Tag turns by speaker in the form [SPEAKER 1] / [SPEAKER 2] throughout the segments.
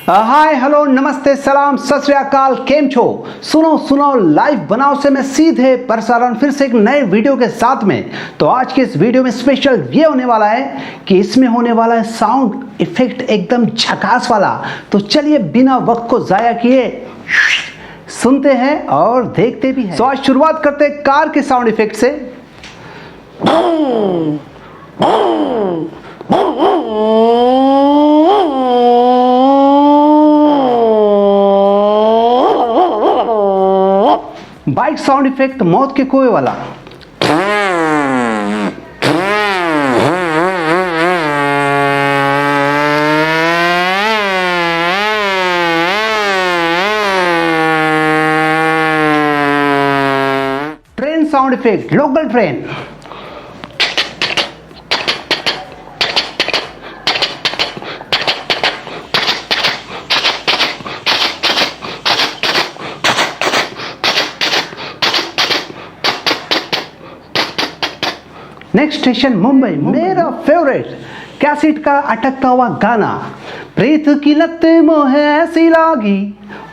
[SPEAKER 1] Hi hello नमस्ते सलाम सत श्री अकाल केम छो। सुनो लाइव बनाओ से मैं सीधे प्रसारण फिर से एक नए वीडियो के साथ में। तो आज के इस वीडियो में स्पेशल ये होने वाला है कि इसमें होने वाला है साउंड इफेक्ट एकदम झकास वाला। तो चलिए बिना वक्त को जाया किए सुनते हैं और देखते भी हैं। तो आज शुरुआत करते हैं कार के साउंड इफेक्ट से। बाइक साउंड इफेक्ट मौत के कुएं वाला। Train sound effect local train. Next station Mumbai, मेरा फेवरेट कैसेट का अटकता हुआ गाना। प्रीत की लत मोहे ऐसी लागी,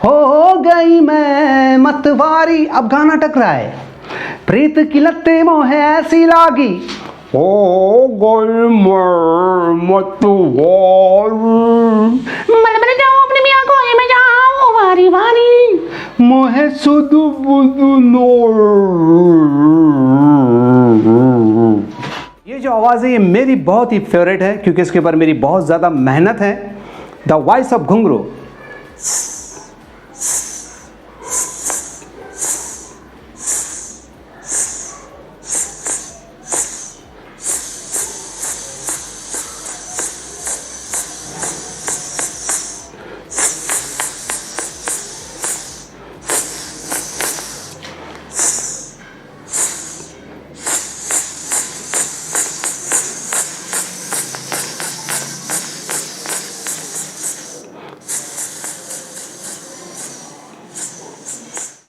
[SPEAKER 1] हो गई मैं मतवारी। अब गाना अटक रहा है। प्रीत की लत मोहे ऐसी लागी, हो गई मैं मतवारी।
[SPEAKER 2] मल जाओ अपने मियाँ को मैं जाऊँ वारी वारी।
[SPEAKER 1] मोहे सुधु बुधु ये जो आवाज़ है ये मेरी बहुत ही फेवरेट है क्योंकि इसके ऊपर मेरी बहुत ज़्यादा मेहनत है। द वॉइस ऑफ घुंघरू।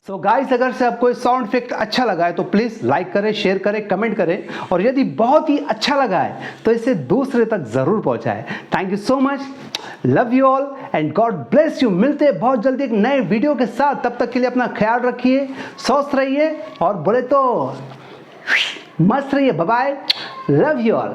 [SPEAKER 1] तो गाइस अगर से आपको साउंड इफेक्ट अच्छा लगा है तो प्लीज़ लाइक करें, शेयर करें, कमेंट करें और यदि बहुत ही अच्छा लगा है तो इसे दूसरे तक ज़रूर पहुंचाएं। Thank you so much, love you all and God bless you. मिलते हैं बहुत जल्दी एक नए वीडियो के साथ। तब तक के लिए अपना ख्याल रखिए, स्वस्थ रहिए और बोले तो मस्त रहिए। Bye bye, love you all.